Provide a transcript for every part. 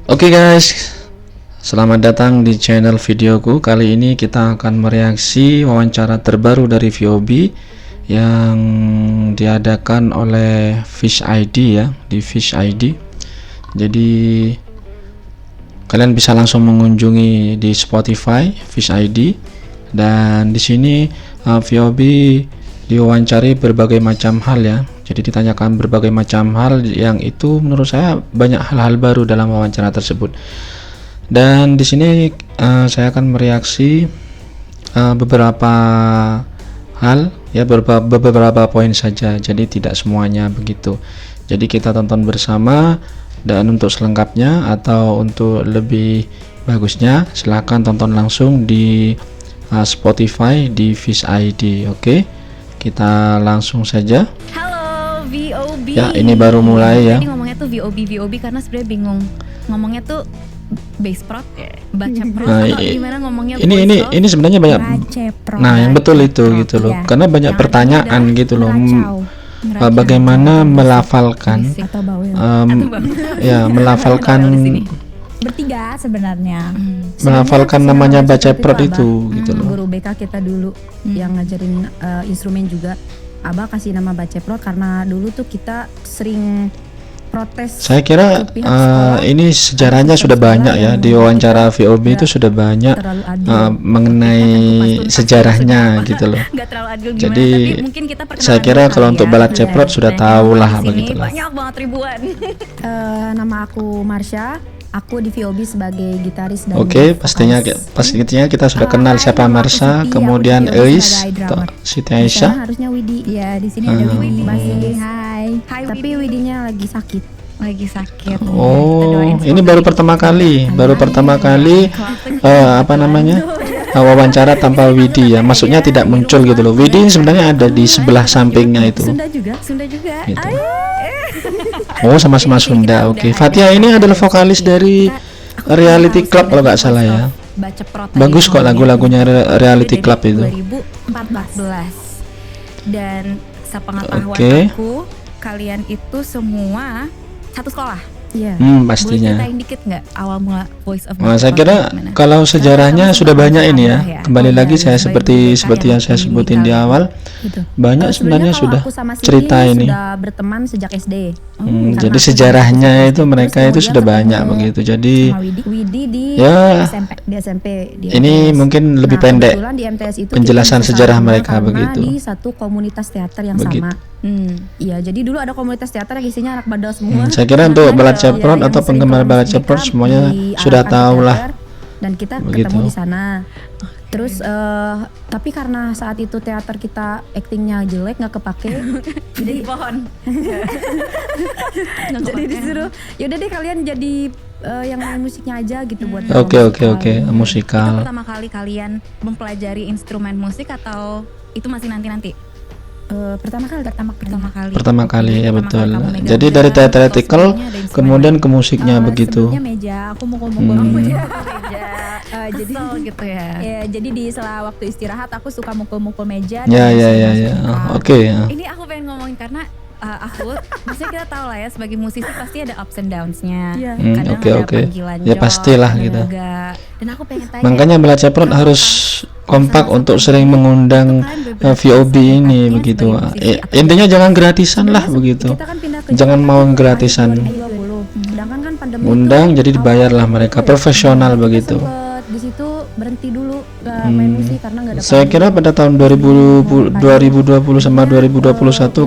Oke guys, selamat datang di channel videoku. Kali ini kita akan mereaksi wawancara terbaru dari VOB yang diadakan oleh Fish ID ya, di Fish ID. Jadi kalian bisa langsung mengunjungi di Spotify Fish ID, dan di sini VOB diwawancari berbagai macam hal ya. Jadi ditanyakan berbagai macam hal yang itu menurut saya banyak hal-hal baru dalam wawancara tersebut. Dan di sini saya akan mereaksi beberapa hal ya, beberapa poin saja. Jadi tidak semuanya begitu. Jadi kita tonton bersama, dan untuk selengkapnya atau untuk lebih bagusnya silahkan tonton langsung di Spotify di Fish ID. Oke, kita langsung saja. VOB. Ya, ini baru mulai ya. Jadi ngomongnya tuh VOB karena sebenarnya bingung. Ngomongnya tuh bass prot, baca prot, atau gimana ngomongnya? Ini sebenarnya banyak. Nah, yang betul itu gitu loh. Ya. Karena banyak pertanyaan gitu loh. Bagaimana melafalkan ya, melafalkan bertiga sebenarnya. melafalkan namanya baca prot itu gitu loh. Guru BK kita dulu yang ngajarin instrumen juga, Abah kasih nama baceprot karena dulu tuh kita sering protes. Saya kira ini sejarahnya sudah banyak ya, di wawancara VOB itu sudah banyak mengenai sejarahnya gitu loh. Jadi saya kira kalau untuk balat ceprot sudah tahu lah begitulah. Banyak banget ribuan. Nama aku Marsha. Aku di VOB sebagai gitaris dan Oke, pastinya kita sudah kenal siapa Marsha, kemudian Eis, Siti Aisyah. Harusnya Widi. Ya, di sini ada Widi. Hai. Tapi Widinya lagi sakit. Oh, ini baru pertama kali apa namanya? Wawancara tanpa Widi ya. Maksudnya tidak muncul gitu loh. Widi sebenarnya ada di sebelah sampingnya itu. Sunda juga. Gitu. Oh, sama-sama Sunda. Oke. Fatia ini adalah vokalis dari Reality Club kalau nggak salah ya. Bagus kok lagu-lagunya Reality Club itu. 2014. Dan sepengetahuan aku, kalian itu semua satu sekolah. Iya. Pastinya. Boleh ceritain dikit nggak awal mula Voice of Saya kira kalau sejarahnya sudah banyak ini ya. Kembali lagi saya seperti yang saya sebutin di awal. Gitu. Banyak sebenarnya sudah cerita ini. Sudah berteman sejak SD. Jadi sejarahnya itu mereka itu sudah banyak begitu. Jadi Widi di ya SMP. Ini mungkin lebih pendek di MTS itu penjelasan sejarah mereka begitu. Di satu komunitas teater yang sama. Iya, jadi dulu ada komunitas teater yang isinya anak bandel semua. Saya kira untuk balat ceprot atau penggemar balat ceprot semuanya sudah tahu lah. Dan kita ketemu di sana. Terus tapi karena saat itu teater kita aktingnya jelek, nggak kepake. Jadi pohon. Jadi disuruh, yaudah deh kalian jadi yang main musiknya aja gitu buat. Oke, musikal. Itu pertama kali kalian mempelajari instrumen musik atau itu masih nanti? Pertama kali ya, betul. Jadi dari theatrical kemudian ke musiknya begitu. Meja, aku mau ngomong meja. Jadi gitu ya. Ya, jadi di sela waktu istirahat aku suka mukul-mukul meja. Ya. Oke. Ini aku pengen ngomongin karena maksudnya kita tahu lah ya, sebagai musisi pasti ada ups and downs-nya. Kadang ada panggilan ya pastilah gitu. Dan aku pengen tanya, makanya balat ceprot harus kompak untuk sering mengundang VOB ini begitu. Intinya jangan gratisan lah begitu. Jangan mau gratisan. Undang jadi dibayarlah mereka, profesional begitu. Di situ berhenti dulu main musik karena nggak ada. Saya kira pada tahun 2020 sama 2021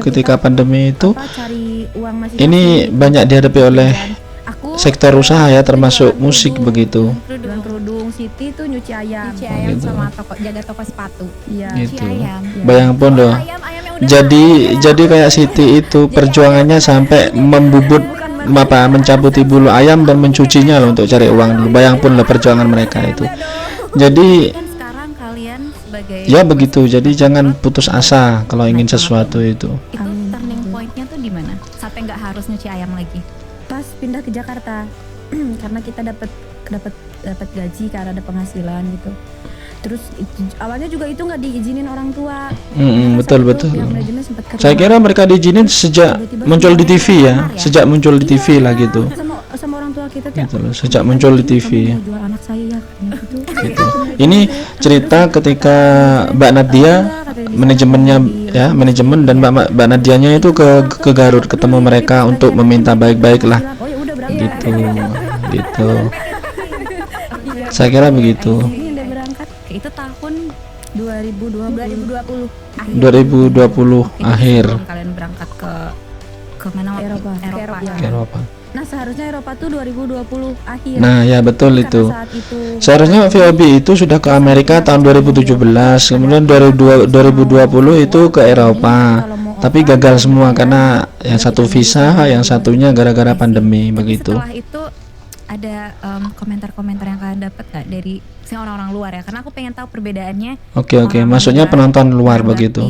ketika pandemi itu ini banyak dihadapi oleh sektor usaha ya, termasuk musik begitu. Kerudung Siti tuh nyuci ayam gitu. Sama jaga toko sepatu. Iya. Gitu. Bayangkan doh. Jadi kayak Siti itu perjuangannya sampai mencabuti bulu ayam dan mencucinya loh untuk cari uang dulu. Bayangkan lah perjuangan mereka itu. Jadi sekarang kalian sebagai ya begitu. Jadi jangan putus asa kalau ingin sesuatu itu. Itu turning point-nya tuh di mana? Sampai nggak harus nyuci ayam lagi. Pas pindah ke Jakarta karena kita dapat gaji karena ada penghasilan gitu. Terus awalnya juga itu nggak diizinin orang tua. Betul. Saya kira mereka diizinin sejak muncul di TV ya, sejak muncul di TV lah gitu. Sama orang tua kita tuh gitu loh, sejak muncul di TV. kamu mau jual anak saya ya gitu. Gitu. Ini cerita ketika Mbak Nadia manajemennya ya, manajemen dan Mbak Nadianya itu ke Garut ketemu mereka untuk meminta baik-baik lah Oh ya udah berangkat. gitu. Saya kira begitu. Ini udah berangkat. Itu tahun 2020 2020 akhir sebelum kalian berangkat ke mana? Eropa. Eropa. ke Eropa. Nah seharusnya Eropa tuh 2020 akhir. Nah, ya betul Karena itu. saat itu Seharusnya VOB itu sudah ke Amerika tahun 2017, kemudian 2020 itu ke Eropa. Tapi gagal semua karena yang satu visa, yang satunya gara-gara pandemi begitu. Setelah itu ada komentar-komentar yang kalian dapat nggak dari si orang-orang luar ya? Karena aku pengen tahu perbedaannya. Oke, orang maksudnya luar penonton luar menanggapi begitu.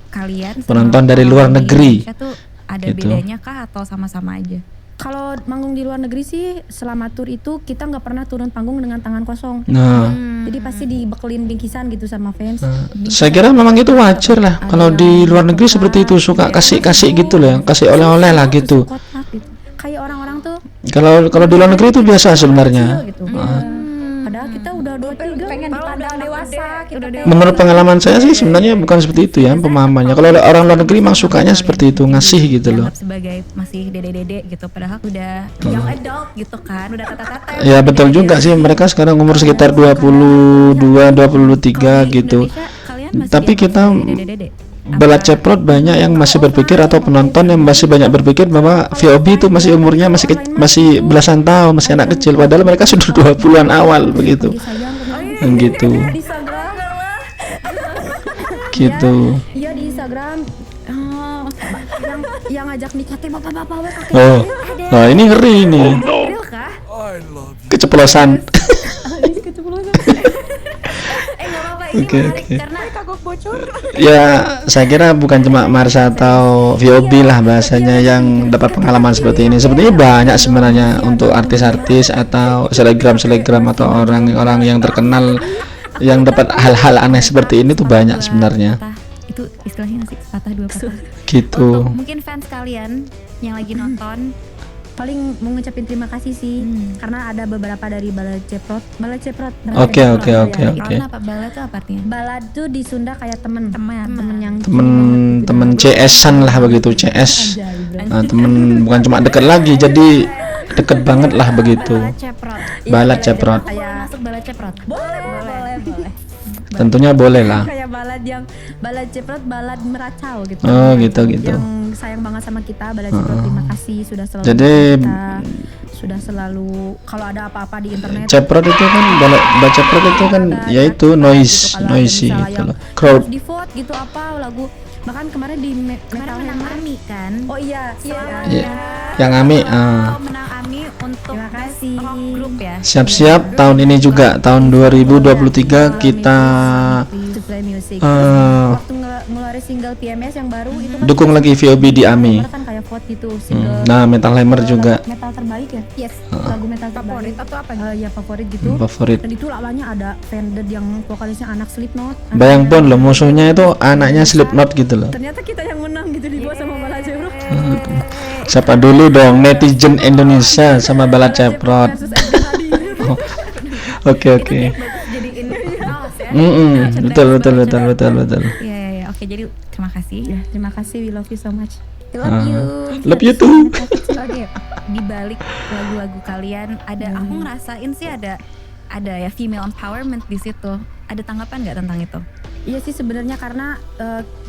Kalian sama Penonton dari orang luar di negeri. Indonesia tuh ada Gitu. bedanya kah atau sama-sama aja? kalau manggung di luar negeri sih selama tur itu kita nggak pernah turun panggung dengan tangan kosong. Nah, Jadi pasti dibekelin bingkisan gitu sama fans. saya kira memang itu wajar lah. Kalau di luar negeri seperti itu suka kasih gitu loh, kasih oleh-oleh lah gitu. Kotak gitu. Kayak orang-orang tuh Kalau di luar negeri itu biasa sebenarnya. gitu. Padahal kita udah 23 pengen dipandang dewasa gitu. Menurut pengalaman saya sih sebenarnya bukan seperti itu ya pemahamannya. Kalau orang luar negeri memang sukanya seperti itu, ngasih gitu loh. Dianggap sebagai masih dede-dede gitu, padahal udah young adult gitu kan, udah tata-tata. Ya betul juga sih, mereka sekarang umur sekitar 22, 23 gitu. Tapi kita Balat Ceprot banyak yang masih berpikir, atau penonton yang masih banyak berpikir bahwa VOB itu masih umurnya masih belasan tahun, masih anak kecil, padahal mereka sudah 20-an awal begitu. Gitu. Di Instagram. Gitu. Iya di Instagram. Yang ngajak nikah teh bapak-bapak we kakek. Oh. Nah, ini ngeri ini. Real kah? Keceplosan. Nggak apa-apa, ini Oke, menarik oke. karena kagok bocor. Ya, saya kira bukan cuma Marsha atau VOB lah bahasanya yang dapat pengalaman seperti ini. Sepertinya banyak sebenarnya untuk artis-artis atau selegram atau orang-orang yang terkenal yang dapat hal-hal aneh seperti ini tuh banyak sebenarnya. Itu istilahnya nasi patah dua patah. Gitu. Untuk mungkin fans kalian yang lagi nonton, Paling mau ngucapin terima kasih sih karena ada beberapa dari Balat Ceprot. Oke. Karena apa bala itu apa artinya? Balad tuh di Sunda kayak temen yang Temen CS-an lah begitu, CS. Nah, temen bukan cuma deket lagi, jadi deket banget lah begitu. Balat Ceprot. Masuk bala ceprot. Boleh. Tentunya boleh lah. kayak balad Ceprot, balad meracau gitu. Oh, gitu. Yang sayang banget sama kita, Balad Ceprot. Terima kasih sudah selalu Jadi mendukung kita, sudah selalu kalau ada apa-apa di internet. Ceprot itu kan, Balat Ceprot itu kan yaitu noisy gitu loh. Crowd. Di vote gitu apa lagu, bahkan kemarin di Metal Hammer. Ami kan? Oh iya. Ya, yang Ami Menang Ami untuk Terima kasih. rock group ya. siap-siap tahun ini juga tahun 2023 kita Supply Music. eh, Waktu ngeluarin single PMS yang baru itu kan dukung lagi VOB di Ami. kan kayak vote gitu single Nah, Metal Hammer juga metal terbaik ya. Yes. Lagu metal terbaik Favorit atau apa? ya favorit gitu. favorit. Dan itu lawannya ada Vended yang vokalisnya anak Slipknot. Bayang pun loh, musuhnya itu anaknya Slipknot gitu loh. Ternyata kita yang menang gitu di bawah sama Balat Ceprot. Siapa dulu dong netizen Indonesia sama Balat Ceprot. Oke. Jadi ini Betul. Iya. Oke, jadi terima kasih. Ya, terima kasih, we love you so much. Love you too. Oke, di balik lagu-lagu kalian ada, aku ngerasain sih ada ya female empowerment di situ. Ada tanggapan nggak tentang itu? Iya sih sebenarnya karena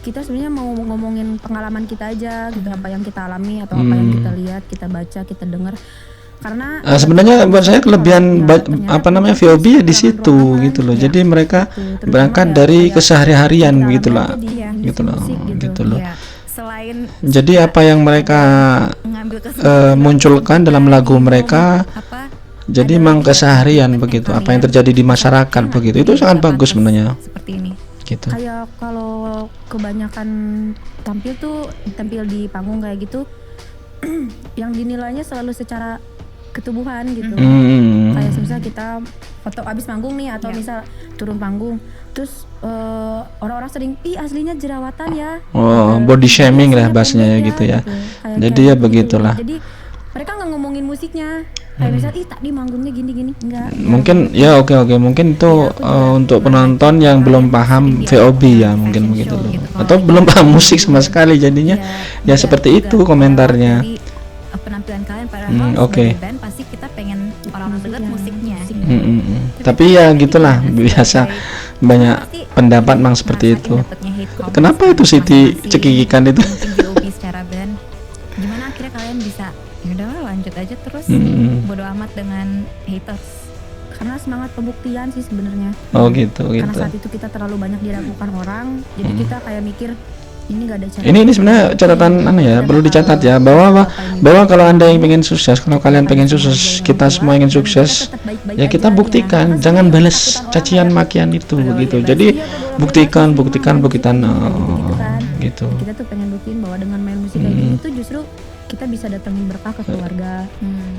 kita sebenarnya mau ngomongin pengalaman kita aja gitu, apa yang kita alami atau apa yang kita lihat, kita baca, kita dengar. Karena Sebenarnya buat saya kelebihan VOB ya di situ gitu loh. Jadi mereka berangkat dari keseharian gitu lah. Gitu loh. Ya, selain Jadi apa yang mereka mengambil munculkan dalam lagu mereka, apa jadi memang keseharian begitu. Apa yang terjadi di masyarakat begitu. Itu sangat bagus sebenarnya. seperti ini. Gitu. kayak kalau kebanyakan tampil di panggung kayak gitu yang dinilainya selalu secara ketubuhan gitu. Kayak misal kita foto abis manggung nih atau misal turun panggung terus orang-orang sering aslinya jerawatan ya. Oh, body shaming lah bahasanya ya gitu ya. Kayak Jadi ya begitulah. Jadi mereka nggak ngomongin musiknya, Kayak misal tadi manggungnya gini-gini, enggak. Mungkin ya oke mungkin itu untuk penonton yang belum paham VOB ya mungkin begitu loh, atau belum paham musik sama sekali jadinya ya seperti itu komentarnya. Dari, penampilan kalian padahal oke. sebagai band pasti kita pengen orang dengar musiknya. Tapi ya gitulah biasa banyak pendapat mang seperti itu. Kenapa itu Siti cekikikan itu? Mungkin VOB secara band. Gimana akhirnya kalian bisa ya udah lanjut aja terus bodo amat dengan haters. Karena semangat pembuktian sih sebenarnya. Oh gitu. Karena saat itu kita terlalu banyak diragukan orang, jadi kita kayak mikir ini gak ada cara. Ini sebenarnya catatan perlu dicatat ya bahwa kalau Anda yang pengen sukses, kalau kalian pengen sukses, kita semua ingin sukses, ya kita buktikan, jangan balas cacian makian itu begitu. Jadi buktikan gitu kan. gitu. Kita tuh pengen buktiin bahwa dengan main musik kayak gini tuh justru kita bisa datengin berkah ke keluarga.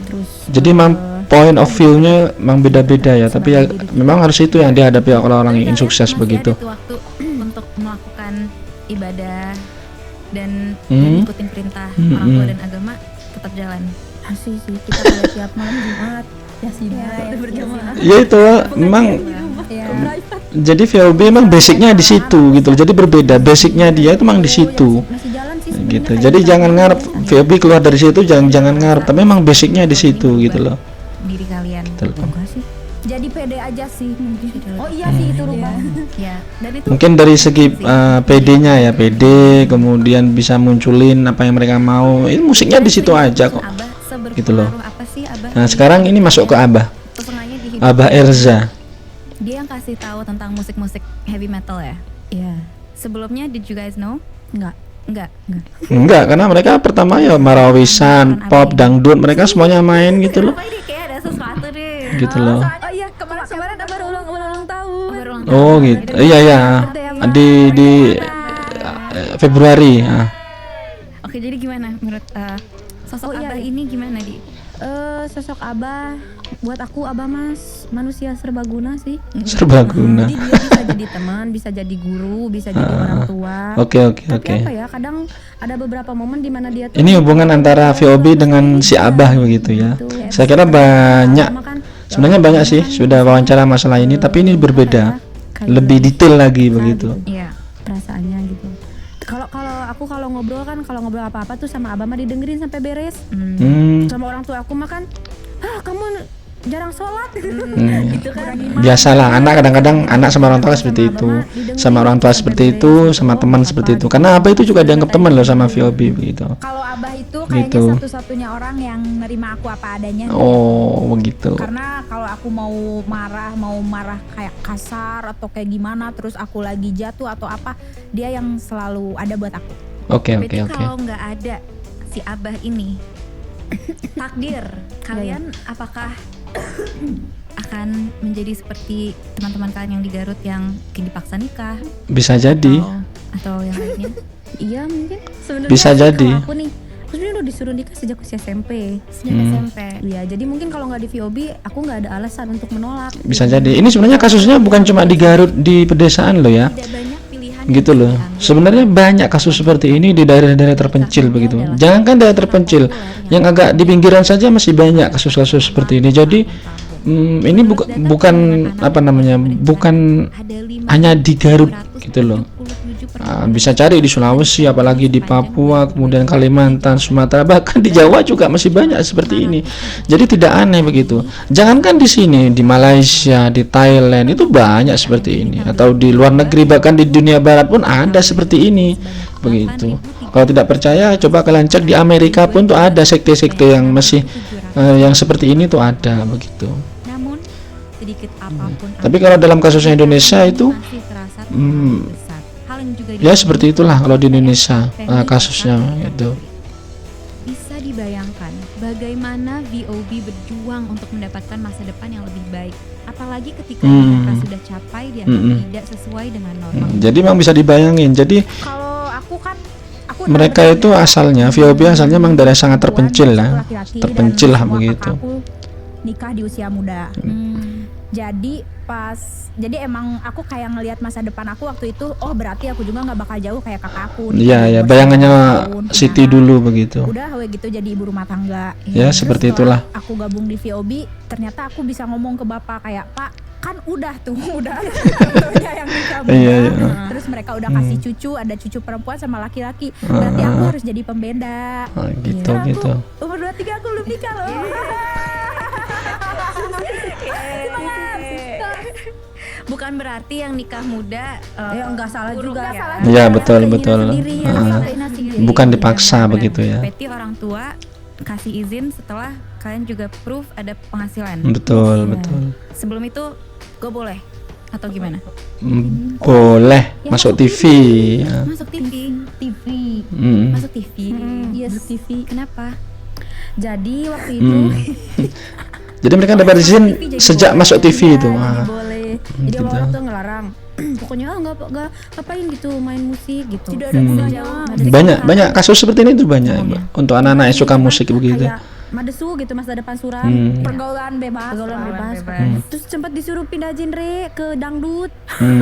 Terus Jadi memang point of view-nya memang beda-beda ya, tapi ya memang harus itu yang dihadapi oleh orang yang ingin sukses begitu. Ada waktu untuk melakukan ibadah dan ikutin perintah orang tua dan agama tetap jalan. Masih sih kita kalau tiap malam Jumat berjamaah. Ya itu memang jadi VOB memang basicnya di situ gitu. Jadi berbeda, basicnya dia itu memang di situ. Masih jalan sih Gitu. Jadi jangan ngarep VOB keluar dari situ, jangan ngarep, tapi memang basicnya di situ gitu loh. Diri kalian. enggak sih. Jadi pede aja sih mungkin. Oh iya sih itu rubah. Ya, dan itu Mungkin dari segi PD-nya ya, PD, kemudian bisa munculin apa yang mereka mau. Ini musiknya di situ aja kok. Abah seberpengaruh Gitu loh. apa sih Abah? Nah, sekarang ini masuk ke Abah. Pesonanya di hidup Abah Erza. dia yang kasih tahu tentang musik-musik heavy metal ya. Iya. Sebelumnya did you guys know? Enggak. Enggak, karena mereka pertama ya marawisan, pop, dangdut, mereka semuanya main gitu loh. Apa ini kayak ada sesuatu deh. Gitu loh. Oh iya, kemarin baru ulang tahun. Baru ulang Oh tahun. gitu. Iya di Februari. Oke, jadi gimana menurut sosok Oh, iya. Abah ini gimana di? Sosok Abah buat aku Abah Mas manusia serbaguna sih. Serbaguna. Jadi dia bisa jadi teman, bisa jadi guru, bisa jadi orang tua. Oke. Tapi apa ya, kadang ada beberapa momen di mana dia tuh Ini hubungan antara VOB dengan si Abah begitu ya. Saya kira banyak, sebenarnya banyak sih sudah wawancara masalah ini, tapi ini berbeda, lebih detail lagi begitu. Iya. perasaannya gitu. Kalau ngobrol apa-apa tuh sama Abah mah didengerin sampai beres. Sama orang tua aku mah kan, kamu jarang sholat gitu kan. Biasalah, anak kadang-kadang anak sama orang tua seperti itu, sama orang tua seperti itu, sama teman seperti itu. Karena Abah itu juga dianggap teman loh sama VOB begitu. Kalau Abah itu kayaknya Gitu. satu-satunya orang yang nerima aku apa adanya. Oh begitu. Karena kalau aku mau marah kayak kasar atau kayak gimana, terus aku lagi jatuh atau apa, dia yang selalu ada buat aku. Oke. Berarti kalau nggak ada si Abah ini, takdir kalian apakah akan menjadi seperti teman-teman kalian yang di Garut yang dipaksa nikah Bisa jadi. atau yang lainnya? Iya mungkin sebenarnya Bisa sih jadi. kalau aku sebenarnya udah disuruh nikah sejak usia SMP. Sejak SMP. Iya, jadi mungkin kalau nggak di VOB aku nggak ada alasan untuk menolak. Bisa jadi. Ini sebenarnya kasusnya bukan cuma di Garut, di pedesaan loh ya. Tidak banyak pilihan Gitu yang loh. diambil. Sebenarnya banyak kasus seperti ini di daerah-daerah terpencil begitu. Jangankan daerah terpencil, yang agak di pinggiran saja masih banyak kasus-kasus seperti ini. Jadi ini bukan apa namanya, bukan Ada 5.777 hanya di Garut gitu loh. Bisa cari di Sulawesi, apalagi di Papua, kemudian Kalimantan, Sumatera, bahkan di Jawa juga masih banyak seperti ini. Jadi tidak aneh begitu. Jangankan di sini, di Malaysia, di Thailand itu banyak seperti ini. Atau di luar negeri, bahkan di dunia barat pun ada seperti ini. Begitu. Kalau tidak percaya, coba kalian cek di Amerika pun tuh ada sekte-sekte yang masih yang seperti ini tuh ada begitu. Namun sedikit apapun Tapi kalau dalam kasusnya Indonesia itu masih terasa besar. Hal yang juga ya seperti itulah kalau di Indonesia kasusnya itu. Bisa dibayangkan bagaimana VOB berjuang untuk mendapatkan masa depan yang lebih baik, apalagi ketika mereka sudah capai dan tidak sesuai dengan norma. Jadi memang bisa dibayangin. Jadi Kalau aku kan mereka itu asalnya VOB asalnya memang dari sangat terpencil lah, laki-laki, terpencil dan lah semua begitu. kakakku nikah di usia muda. Jadi emang aku kayak ngelihat masa depan aku waktu itu, oh berarti aku juga nggak bakal jauh kayak kakak aku. Iya ya, bayangannya Siti dulu begitu. Udah gitu jadi ibu rumah tangga. Ya, seperti setelah itulah. aku gabung di VOB, ternyata aku bisa ngomong ke bapak kayak, Pak, kan udah tuh, udah ada contohnya yang nikah muda. Iya, iya. Terus mereka udah kasih cucu, ada cucu perempuan sama laki-laki. Berarti aku harus jadi pembeda. Gitu Karena gitu. Aku umur 23 aku belum nikah loh. Bukan berarti yang nikah muda Ya nggak salah buruk juga. ya. Iya, betul betul. Sendiri ya, sendiri. Bukan dipaksa begitu ya. Berarti orang tua kasih izin setelah kalian juga proof ada penghasilan. Betul betul. Sebelum itu gue boleh atau gimana? Boleh masuk TV. Ya. Masuk TV. TV. Masuk TV. Yes, TV. Kenapa? Jadi waktu itu Jadi mereka dapat izin sejak masuk TV itu. jadi boleh. Jadi gitu. orang tuh ngelarang. Pokoknya nggak ngapain gitu main musik gitu. Tidak ada gunanya. Banyak kasus seperti ini tuh banyak untuk anak-anak yang suka musik begitu. Kayak Madesu gitu masa depan suram. Pergaulan bebas. Pergaulan bebas. bebas. Terus sempat disuruh pindah genre ke dangdut.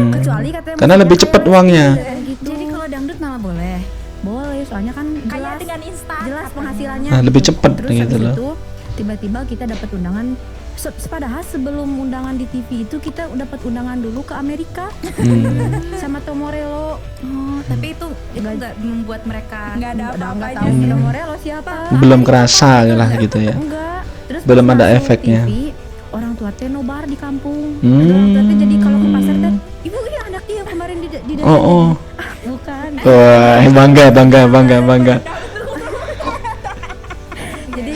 Kecuali katanya Karena lebih musiknya cepat uangnya. gitu. Jadi kalau dangdut malah boleh. Boleh, soalnya kan Kayak jelas dengan instan. jelas katanya. penghasilannya. Nah, lebih cepat Terus gitu habis loh. itu tiba-tiba kita dapat undangan. Padahal sebelum undangan di TV itu kita dapat undangan dulu ke Amerika sama Tom Morello. Oh, tapi itu nggak membuat mereka Nggak ada Nggak apa-apanya. tahu Tom Morello siapa. Belum kerasa lah gitu ya. Enggak. Terus Belum pas ada masuk efeknya. TV, orang tua teh nobar di kampung. Orang tua teh jadi kalau ke pasar teh, ibu ini anaknya yang kemarin di Oh. bukan. Wah, bangga. Jadi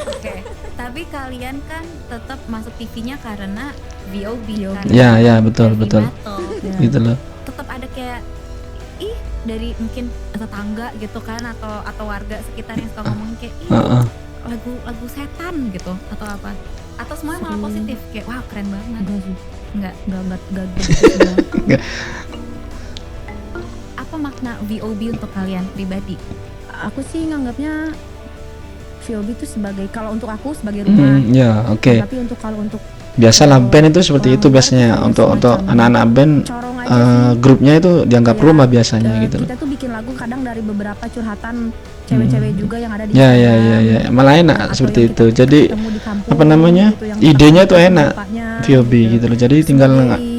Oke. Tapi kalian kan tetap masuk TV-nya karena VOB kan. Ya, betul. Battle. Gitu loh. Tetap ada kayak dari mungkin tetangga gitu kan atau warga sekitar yang suka ngomongin kayak Heeh. lagu setan gitu atau apa? Atau semuanya malah positif kayak wah keren banget. enggak sih. Enggak. Enggak gitu. Apa makna VOB untuk kalian pribadi? Aku sih nganggapnya VOB itu sebagai kalau untuk aku sebagai rumah. Ya, oke. Tapi kalau untuk Biasalah band itu seperti itu biasanya untuk anak-anak band corong aja sih. grupnya itu dianggap Kayak, rumah biasanya gitu loh. Kita tuh bikin lagu kadang dari beberapa curhatan cewek-cewek juga yang ada di Ya, Instagram. malah enak Atau seperti yang itu. kita Jadi ketemu di kampung apa namanya? gitu, yang Idenya kita tuh ketemu enak. bapaknya, VOB gitu loh. Jadi Sebagai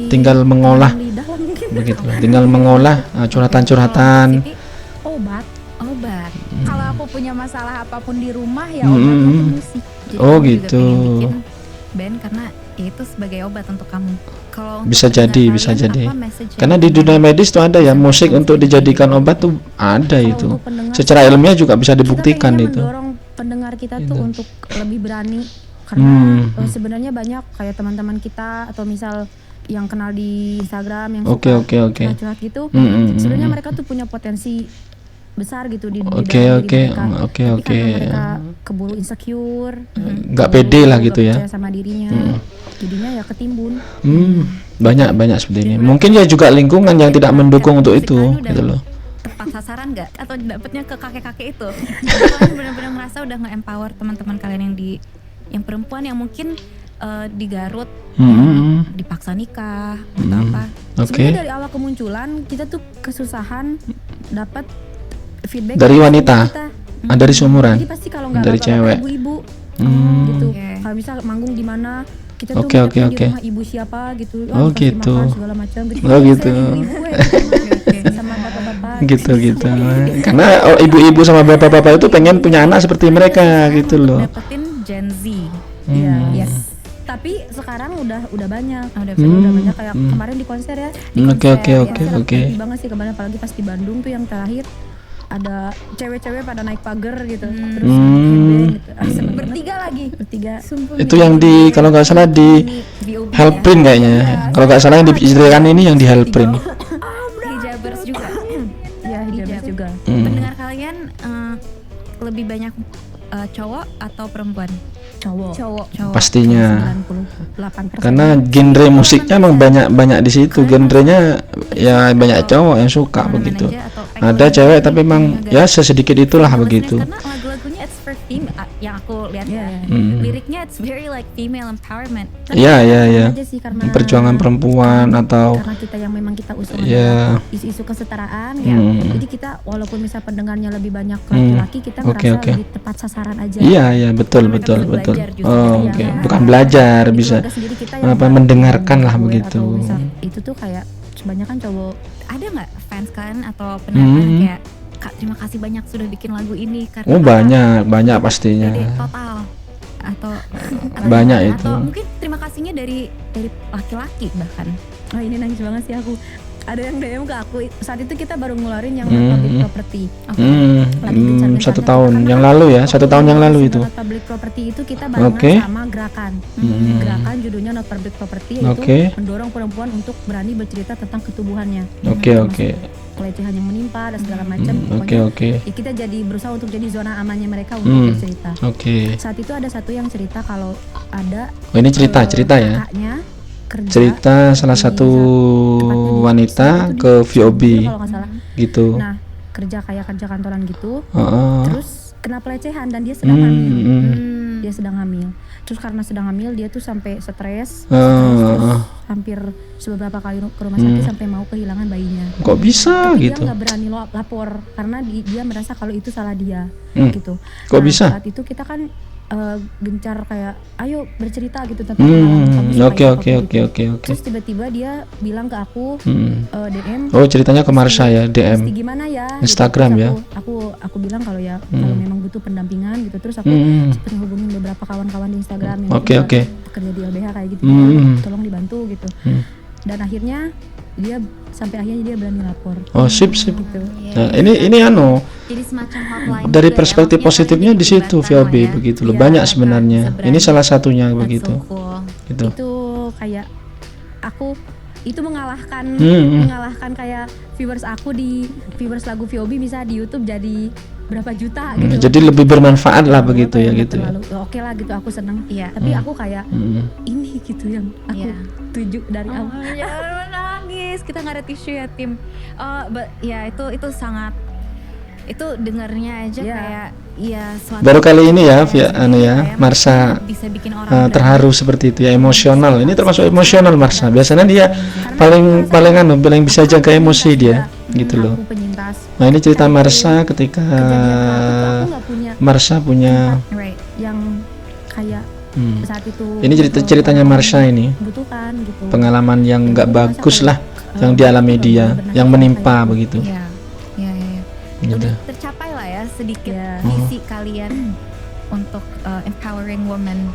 tinggal mengolah lidah lah mungkin. begitu loh. Tinggal mengolah curhatan-curhatan. Siti, Obat. obat. Kalau aku punya masalah apapun di rumah ya Hmm. obatnya tuh musik. Jadi Oh, kamu juga gitu. pengen bikin band karena ya itu sebagai obat untuk kamu. Kalau untuk Bisa pendengar jadi, kalian, bisa jadi. apa message yang Karena di dunia medis tuh ada ya musik untuk dijadikan obat tuh ada Kalau itu. untuk pendengar, Secara ilmiah juga bisa kita dibuktikan pengennya itu. mendorong pendengar kita tuh Gitu. untuk lebih berani karena Hmm. sebenarnya banyak kayak teman-teman kita atau misal yang kenal di Instagram yang Oke, suka oke, oke. curhat-curhat gitu. Sebenarnya mereka tuh punya potensi besar gitu di Oke, dalam oke, diri mereka. oke, Tapi oke. karena mereka keburu insecure, Nggak pede lah gitu ya. percaya sama dirinya, jadinya ya ketimbun. Banyak seperti ini. Mungkin ya juga lingkungan yang tidak mendukung untuk itu Musik kalian udah gitu loh. tepat sasaran nggak atau dapetnya ke kakek-kakek itu? Kalian benar-benar merasa udah nge-empower teman-teman kalian yang perempuan yang mungkin di Garut yang dipaksa nikah atau apa? Oke. Sebenarnya dari awal kemunculan kita tuh kesusahan dapat feedback Dari dari wanita? kita. Dari seumuran. Jadi pasti kalau nggak Dari bapak-bapak, cewek. ibu-ibu Hmm. gitu. Oke. Kalau misal manggung di mana kita tuh Oke, ngucapin oke. di rumah ibu siapa gitu. Oh, dikasih gitu. makan segala macam gitu. Oh, gitu. Saya ibu-ibu ya, sama bapak-bapak. Gitu. Karena ibu-ibu sama bapak-bapak itu pengen punya anak seperti mereka gitu loh. Dapetin Gen Z. Iya. Yes. Tapi sekarang udah banyak. Udah Udah banyak kayak kemarin di konser ya. Di Oke, konser, oke. happy banget sih kemarin apalagi pas di Bandung tuh yang terakhir ada cewek-cewek pada naik pagar gitu. Terus headbang gitu. Seneng banget. Bertiga lagi. Bertiga. Itu yang di kalau nggak salah di VOB Helprin kayaknya. Kalau nggak salah yang diceritakan ini yang di Helprin. Hijabers juga. Ya, hijab juga. Pendengar kalian lebih banyak cowok atau perempuan? Cowok. Pastinya. 98%. Karena genre musiknya emang banyak di situ. Genrenya ya banyak cowok yang suka Kemana-mana begitu. aja atau Ada cewek tapi emang ya sesedikit itulah listeners, begitu. karena lagu-lagunya it's yang aku lihat Iya, ya. iya. Liriknya it's very like female empowerment. Iya, iya, iya. aja sih karena Perjuangan perempuan atau karena kita yang memang kita usung Iya. adalah isu-isu kesetaraan ya. Jadi kita walaupun misal pendengarnya lebih banyak laki-laki, kita Oke, ngerasa oke. lebih tepat sasaran aja. Iya, iya, betul, Mereka betul, bisa betul. belajar justru Oh, dari oke. yang Bukan belajar, Di bisa keluarga sendiri kita yang apa nggak mendengarkan lah aware begitu. atau misal itu tuh kayak kebanyakan cowok. Ada nggak fans kalian atau pendengar kalian kayak Kak terima kasih banyak sudah bikin lagu ini karena Oh, Kakak banyak pastinya. Dede total atau Banyak atau itu. mungkin terima kasihnya dari laki-laki bahkan. Oh ini nangis banget sih aku. Ada yang DM ke aku saat itu kita baru ngeluarin yang public property. Lagi gencar-gencarnya 1 tuh, tahun karena yang kan lalu ya, 1 waktu tahun yang lalu si itu. Not Public Property itu kita barengan Oke. sama gerakan. Gerakan judulnya Not Public Property Oke. yaitu mendorong perempuan untuk berani bercerita tentang ketubuhannya. Oke, oke. Pelecehan yang menimpa dan segala macam. Oke, oke. Ya kita jadi berusaha untuk jadi zona amannya mereka untuk bercerita. Oke. Saat itu ada satu yang cerita kalau ada Oh, ini cerita ya. kakaknya kerja Cerita salah di satu tempatnya di wanita Singapura tuh ke di VOB kalau nggak salah. gitu. Nah, kerja kantoran gitu. Heeh. Terus kena pelecehan dan dia sedang hamil. Hmm. Dia sedang hamil. Terus karena sedang hamil dia tuh sampai stres. Heeh. Hampir beberapa kali ke rumah sakit sampai mau kehilangan bayinya. Kok bisa Tapi gitu? dia nggak berani lapor karena dia merasa kalau itu salah dia gitu. Kok Nah, bisa? Saat itu kita kan gencar kayak ayo bercerita gitu tentang pengalaman kamu supaya Oke, apapun oke, gitu. oke, oke, oke. Terus tiba-tiba dia bilang ke aku DM. Oh, ceritanya ke Marsha ya, Mesti DM. gimana ya? Instagram Terus ya? Aku bilang kalau ya kalau memang butuh pendampingan gitu. Terus aku sempat hubungin beberapa kawan-kawan di Instagram yang Oke, juga oke. kerja di LBH kayak gitu. Tolong dibantu gitu. Dan akhirnya dia sampai akhirnya dia berani lapor. Oh, sip, sip. Gitu. Nah, ini anu Jadi semacam hotline dari juga ya, perspektif maksudnya positifnya kalian di jadi situ jembatan VOB lah ya. begitu loh. Iya, Banyak kan, sebenarnya. seberani. Ini salah satunya That's begitu. so cool. Gitu. Itu kayak aku itu mengalahkan Hmm. kayak viewers aku di viewers lagu VOB bisa di YouTube jadi berapa juta gitu. Jadi lebih bermanfaat lah Terlalu begitu apa ya yang gitu ya. terlalu, oke lah gitu aku seneng. Iya. Tapi aku kayak ini gitu yang aku Iya. tuju dari awal. Oh, ya nangis. Kita nggak ada tisu ya tim. Ya itu sangat itu dengarnya aja Iya. kayak ya suatu Baru kali ini ya, kayak via anu ya, kayak Marsha bisa bikin orang terharu seperti itu ya, emosional. Ini termasuk emosional Marsha. Biasanya dia paling bisa jaga emosi dia gitu loh. Aku penyintas. Nah, ini cerita Marsha ketika Kejadian aku nggak punya Marsha punya right. yang kayak saat itu. ini ceritanya Marsha ini. Butuhkan gitu. Pengalaman yang nggak bagus lah yang dialami dia, yang menimpa begitu. Ya, ya, ya, ya. Gitu. Udah tercapai lah ya sedikit Ya. visi kalian untuk empowering women.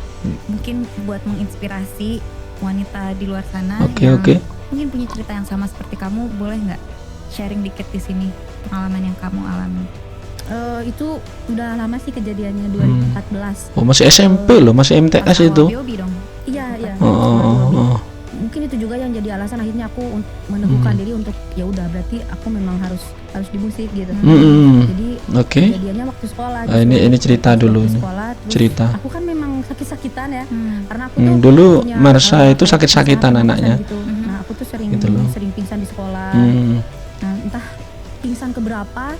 Mungkin buat menginspirasi wanita di luar sana Oke, yang oke. mungkin punya cerita yang sama seperti kamu, boleh nggak sharing dikit di sini pengalaman yang kamu alami? Itu udah lama sih kejadiannya 2014. Oh, masih SMP loh, masih MTS Pas itu. awal BOB dong. Iya, iya. Oh. Mungkin itu juga yang jadi alasan akhirnya aku meneguhkan diri untuk ya udah berarti aku memang harus di musik gitu. Jadi Oke. kejadiannya waktu sekolah. Ah, ini cerita Waktu dulu ini. sekolah, terus Cerita. Aku kan memang sakit-sakitan ya. Karena aku tuh Dulu punya, Marsha itu pingsan, sakit-sakitan pingsan anaknya. gitu. Nah, aku tuh sering Gitu loh. sering pingsan di sekolah. Nah, entah pingsan keberapa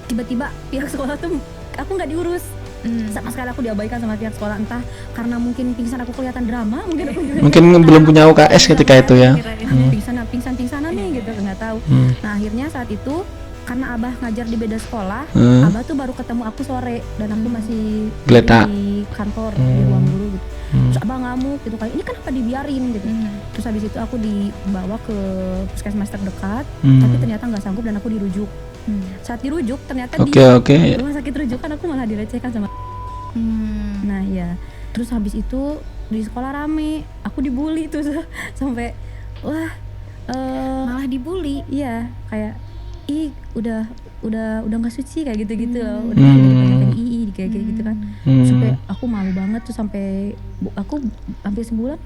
tiba-tiba pihak sekolah tuh aku nggak diurus. Sama sekali aku diabaikan sama pihak sekolah, entah karena mungkin pingsan aku kelihatan drama, mungkin aku juga Mungkin belum punya UKS ketika itu ya. pingsanan nih gitu, nggak tahu. Nah, akhirnya saat itu karena abah ngajar di beda sekolah, abah tuh baru ketemu aku sore dan aku masih Geletak. di kantor di ruang guru gitu. Terus abah ngamuk gitu kayak ini kenapa dibiarin gitu. Terus habis itu aku dibawa ke puskesmas terdekat, tapi ternyata nggak sanggup dan aku dirujuk. Saat dirujuk ternyata Oke. di rumah sakit rujukan aku malah dilecehkan sama. Nah ya, terus habis itu di sekolah rame, aku dibully tuh sampai wah Malah dibully. iya kayak udah nggak suci kayak gitu loh, udah dipanggil kayak gitu kan. Sampai aku malu banget tuh sampai aku hampir sebulan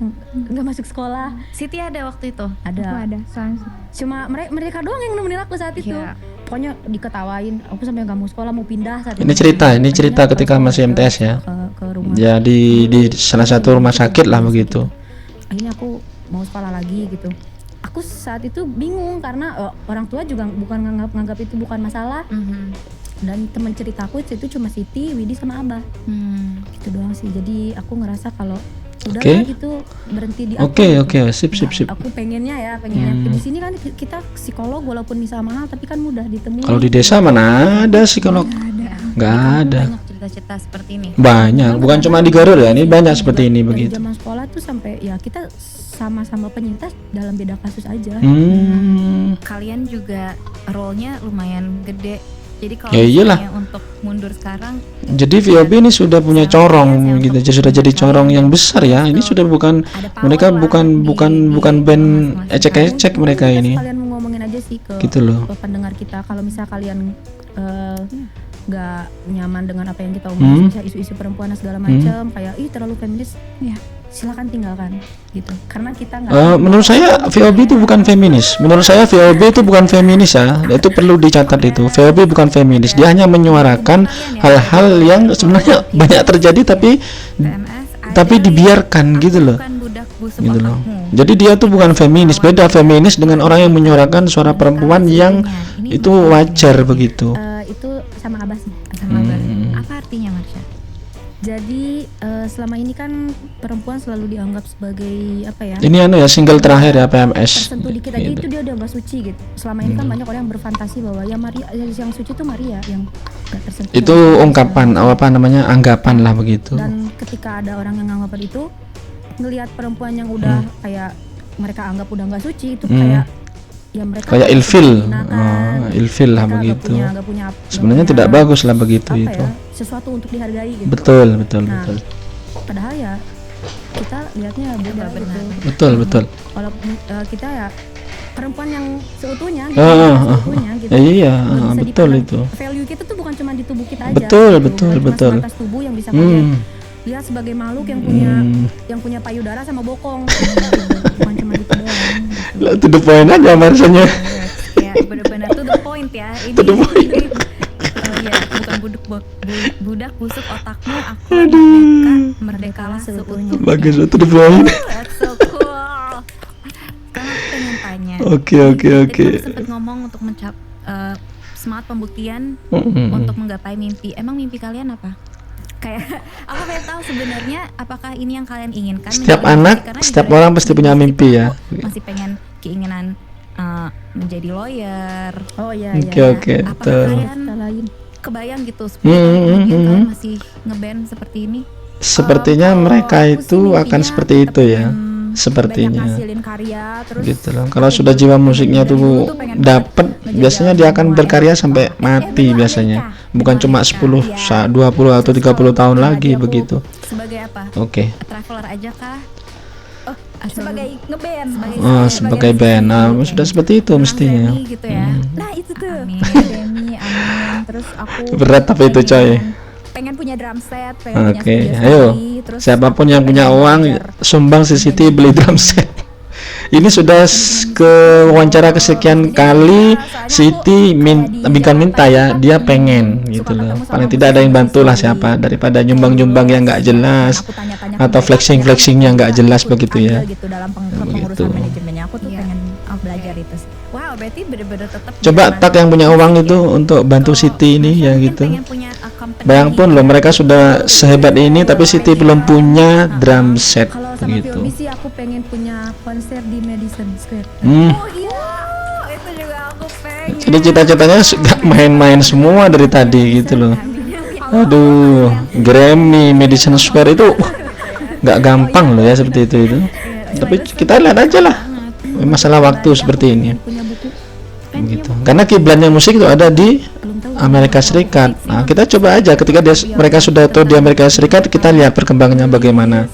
nggak masuk sekolah. Siti ada waktu itu. Ada. Aku ada soalnya. Cuma mereka doang yang nemenin aku saat itu. Iya. Pokoknya diketawain, aku sampai nggak mau sekolah, mau pindah saat Ini itu. cerita Akhirnya ketika langsung masih MTS ya. ke rumah. Ya di salah satu rumah sakit lah begitu. Akhirnya aku mau sekolah lagi gitu. Aku saat itu bingung karena orang tua juga bukan nganggap itu bukan masalah. Dan teman ceritaku itu cuma Siti, Widi sama Abah. Gitu doang sih. Jadi aku ngerasa kalau udah gitu berhenti di aku. Oke, sip. Aku pengennya di sini kan kita psikolog walaupun bisa mahal tapi kan mudah ditemui. Kalau di desa mana ada psikolog? Nggak ada. Banyak cerita-cerita seperti ini. Banyak, bukan cuma di Garut ya, ini banyak seperti ini Dari begitu. zaman sekolah tuh sampai ya kita sama-sama penyintas dalam beda kasus aja. Kalian juga role-nya lumayan gede. Jadi kalau Ya iyalah. misalnya untuk mundur sekarang, Jadi VOB ini sudah punya corong gitu, sudah jadi corong yang besar ya. Ini sudah bukan ada power mereka lah bukan band ecek-ecek mereka Kita ini. sekalian mau ngomongin aja sih ke Gitu loh. pendengar kita, kalau misal kalian nggak nyaman dengan apa yang kita omongin, misalnya isu-isu perempuan dan segala macam, kayak terlalu feminis, ya silakan tinggalkan gitu. Karena kita nggak. Menurut saya VOB itu bukan feminis. Menurut saya VOB itu bukan feminis ya. Itu perlu dicatat itu. VOB bukan feminis. Dia hanya menyuarakan hal-hal yang sebenarnya banyak terjadi tapi dibiarkan gitu loh. bukan budak busuk Gitu loh. otakmu. Jadi dia tuh bukan feminis. Beda feminis dengan orang yang menyuarakan suara perempuan yang itu wajar begitu. Itu sama Abah sih. Sama Abah. Apa artinya Marsha? Jadi selama ini kan perempuan selalu dianggap sebagai apa ya? Ini ya single terakhir ya PMS. Tersentuh dikit aja itu dia udah nggak suci gitu. Selama ini kan banyak orang yang berfantasi bahwa ya Maria yang suci itu Maria, yang nggak tersentuh. Itu ungkapan anggapan lah begitu. Dan ketika ada orang yang nganggap itu, ngelihat perempuan yang udah kayak mereka anggap udah nggak suci itu kayak ya mereka Kayak ilfil. digunakan. Ilfil lah Mereka begitu. nggak punya Sebenarnya nggak tidak punya bagus lah begitu apa itu. ya, sesuatu untuk dihargai gitu. Betul. Nah, padahal ya kita lihatnya beda gitu. Betul. Walaupun kita ya perempuan yang seutuhnya, seutuhnya gitu. Iya, Nggak bisa betul dipandang. itu. Value kita tuh bukan cuma di tubuh kita aja. Betul, gitu. betul, Bukan cuma betul. sebatas tubuh yang bisa kalian lihat sebagai makhluk yang punya payudara sama bokong. Bukan cuma gitu doang. Gitu. To the point aja maksudnya. Ya benar-benar to the point ya. Ini, To the point. ini ya bukan budak busuk otakmu, aku merdekalah seutuhnya. Bagus, to the point. That's so cool. Sekarang aku pengen tanya. Oke. Tadi kamu sempat ngomong untuk semangat pembuktian untuk menggapai mimpi. Emang mimpi kalian apa? Kayak aku pengen tahu sebenarnya apakah ini yang kalian inginkan? Setiap menjadi anak, musisi? Karena setiap di orang balik pasti punya mimpi ya. aku masih pengen keinginan menjadi lawyer. Oh iya. Oke, Apakah betul. kalian Lain. kebayang gitu 10 tahun kemudian kalian masih ngeband seperti ini? Sepertinya Kalau mereka aku sih itu akan mimpinya seperti itu ya. banyak Sepertinya. ngasilin karya terus Gitu loh. Kalau sudah jiwa musiknya tuh dapat, biasanya dia akan berkarya sampai mati biasanya. Bukan cuma 10, 20 atau 30 tahun lagi begitu. Sebagai apa? Oke. Traveler aja kah? sebagai ngeband Sebagai band. Nah, sudah seperti itu mestinya. Grammy gitu ya. nah itu tuh Amin. Grammy, amin. Terus aku Berat tapi itu coy. pengen punya drum set, pengen punya Oke, studio ayo. sendiri, terus Siapapun yang punya pengen uang belajar. sumbang Siti beli drum set. Ini sudah ke wawancara kesekian kali Siti minta ya, dia pengen gitu loh. Paling tidak ada yang bantu lah siapa, daripada nyumbang-nyumbang yang nggak jelas Aku tanya-tanya atau ke mereka, flexing-flexing yang nggak jelas begitu ya. andil gitu dalam Begitu. pengurusan manajemennya. Aku tuh Iya. pengen belajar itu sih. Wow, berarti bener-bener tetap Coba zaman tak yang punya uang musik itu ya. untuk bantu Kalau Siti ini Marsha ya mungkin gitu. pengen punya company Bayang pun loh, mereka sudah sehebat ini tapi Siti belum punya drum set Kalau sama gitu. POB sih aku pengen punya konser di Madison Square. Oh iya, itu juga aku pengen. Jadi cita-citanya sudah main-main semua dari tadi gitu loh. Aduh, Grammy, Madison Square itu nggak gampang loh ya seperti itu. Tapi kita lihat aja lah, masalah waktu seperti ini. Punya buku Gitu. Karena kiblatnya musik itu ada di Amerika Serikat. Nah, kita coba aja ketika mereka sudah tahu di Amerika Serikat, kita lihat perkembangannya bagaimana.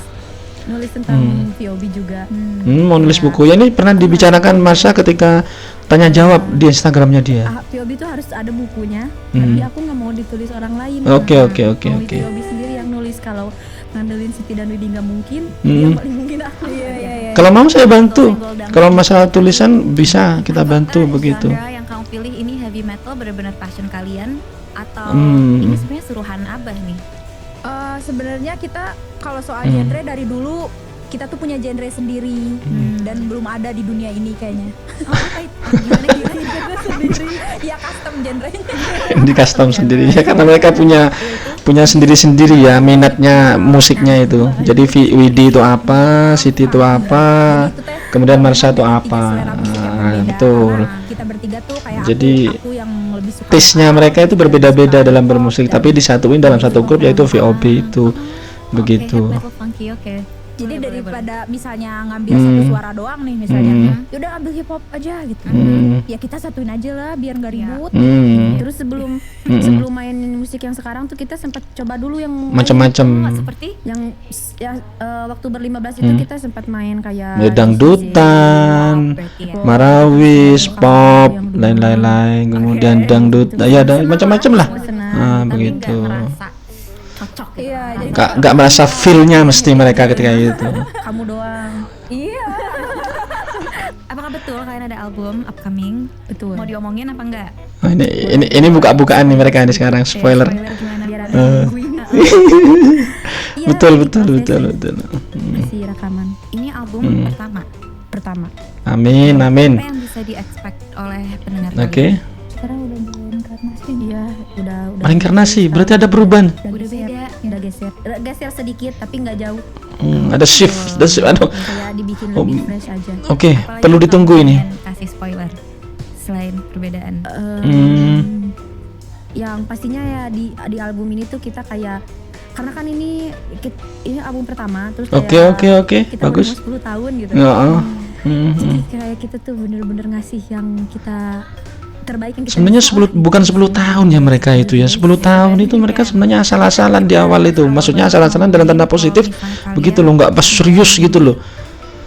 nulis tentang VOB juga. Mau nulis buku ya, ini pernah dibicarakan Marsha ketika tanya jawab di Instagramnya dia. VOB itu harus ada bukunya, tapi aku nggak mau ditulis orang lain. Oke. Mau VOB sendiri yang nulis. Kalau ngandelin Siti dan Widi nggak mungkin, yang paling mungkin aku. Iya. Kalau mau saya bantu. Kalau masalah tulisan bisa kita bantu begitu. Genre yang kamu pilih ini heavy metal benar-benar passion kalian atau ini sebenarnya suruhan Abah nih? Sebenarnya kita kalau soal genre dari dulu kita tuh punya genre sendiri dan belum ada di dunia ini kayaknya. Oh, apa itu? Gimana Ya custom genre-nya. Di custom sendiri ya, karena mereka punya sendiri-sendiri ya minatnya musiknya itu. Jadi Widi itu apa, Siti itu apa, kemudian Marsha itu apa. Betul. Kita bertiga tuh kayak Jadi aku yang lebih suka taste-nya mereka itu berbeda-beda dalam bermusik, tapi disatuin dalam satu grup yaitu VOB itu. Begitu. Heavy metal funky, oke. Jadi Boleh, daripada misalnya ngambil satu suara doang nih misalnya, yaudah ambil hip hop aja gitu. Ya kita satuin aja lah biar nggak ribut. Terus sebelum main musik yang sekarang tuh kita sempat coba dulu yang Macam-macam. Seperti yang waktu ber-15 itu kita sempat main kayak Ya, dangdutan, marawis, pop, lain-lain, kemudian dangdut, ya ada macam-macam lah. Begitu. cocok. Iya, jadi Nggak merasa feel-nya mesti mereka ketika itu. kamu doang. iya. Apakah betul kalian ada album upcoming? Betul. Mau diomongin apa enggak? Oh, ini buka-bukaan nih mereka ini sekarang, spoiler. Gimana? Biar ada Eh. yang nungguin. Iya, Betul. betul. Masih rekaman Ini album pertama. Amin. Apa yang bisa di-expect oleh pendengar Oke. Sekarang udah reinkarnasi. Iya, udah Reinkarnasi, berarti ada perubahan. Udah beda. Udah geser sedikit tapi nggak jauh. Ada shift. Aduh. Kayak dibikin lebih fresh aja. Oke, Apalagi perlu yang ditunggu kamu ini. pengen kasih spoiler selain perbedaan. Yang pastinya ya di album ini tuh kita kayak karena kan ini album pertama terus kayak Oke, kita bagus. umur 10 tahun gitu. Ya, Jadi kayak kita tuh bener-bener ngasih yang kita terbaik yang kita sebenarnya bisa. bukan 10 tahun ya mereka itu ya. 10 tahun itu mereka sebenarnya asal-asalan di awal itu. Maksudnya asal-asalan dalam tanda positif begitu loh, nggak pas serius gitu loh.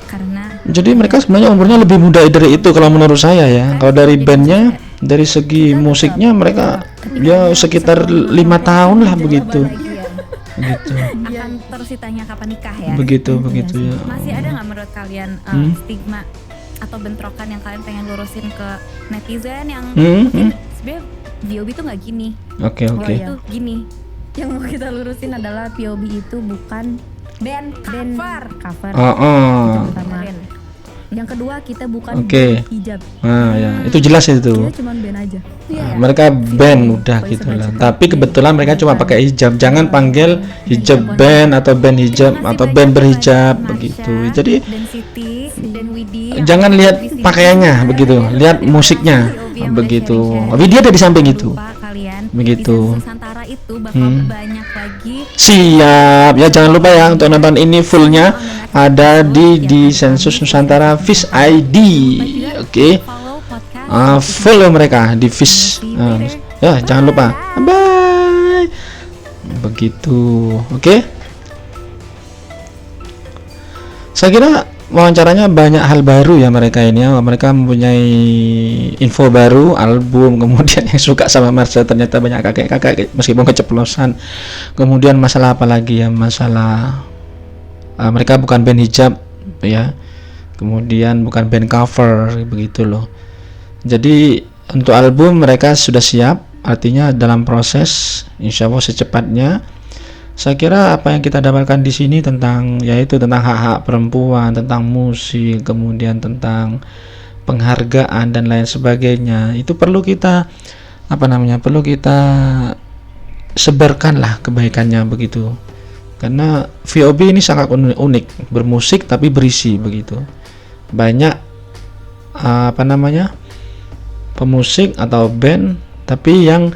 Karena Jadi mereka sebenarnya umurnya lebih muda dari itu kalau menurut saya ya. Kalau dari bandnya, dari segi musiknya mereka ya sekitar 5 tahun lah begitu. Begitu. akan terus ditanya kapan nikah ya. Begitu ya. Masih ada nggak menurut kalian stigma atau bentrokan yang kalian pengen lurusin ke netizen yang mungkin sebenarnya VOB itu nggak gini, Oke. itu gini. Yang mau kita lurusin adalah POB itu bukan Band cover. cover. Oh. Pertama. Keren. Yang kedua kita bukan Oke. band hijab. Nah, ya, itu jelas itu. Kita cuma band aja. Mereka band udah gitu lah. Tapi kebetulan mereka cuma pakai hijab. Jangan panggil hijab band atau band hijab atau band berhijab begitu. Jadi Dan Siti dan Widi jangan lihat pakaiannya begitu, lihat musiknya begitu. Widi ada di samping itu. lupa kalian Begitu. di Nusantara itu bakal banyak lagi Siap ya, jangan lupa ya untuk nonton ini fullnya ada di Sensus Nusantara Fish ID. Oke. follow podcast Follow mereka di Fish. Ya jangan lupa. Bye. Begitu. Oke. Saya kira wawancaranya banyak hal baru ya mereka ini ya. Mereka mempunyai info baru, album, kemudian yang suka sama Marsha ternyata banyak kakek-kakek meskipun keceplosan. Kemudian masalah apa lagi ya? Masalah mereka bukan band hijab ya. Kemudian bukan band cover begitu loh. Jadi untuk album mereka sudah siap, artinya dalam proses, insya Allah secepatnya. Saya kira apa yang kita dapatkan di sini tentang yaitu tentang hak-hak perempuan, tentang musik, kemudian tentang penghargaan dan lain sebagainya, itu perlu kita perlu kita sebarkan lah kebaikannya begitu. Karena VOB ini sangat unik, bermusik tapi berisi begitu. Banyak pemusik atau band tapi yang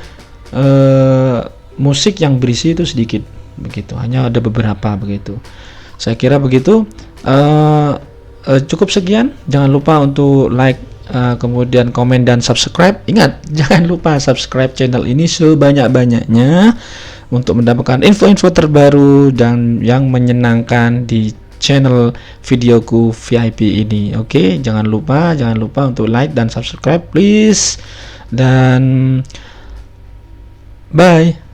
musik yang berisi itu sedikit begitu, hanya ada beberapa begitu. Saya kira begitu. Cukup sekian. Jangan lupa untuk like, kemudian komen dan subscribe. Ingat, jangan lupa subscribe channel ini sebanyak-banyaknya untuk mendapatkan info-info terbaru dan yang menyenangkan di channel videoku VIP ini. Oke, jangan lupa untuk like dan subscribe please. Dan bye.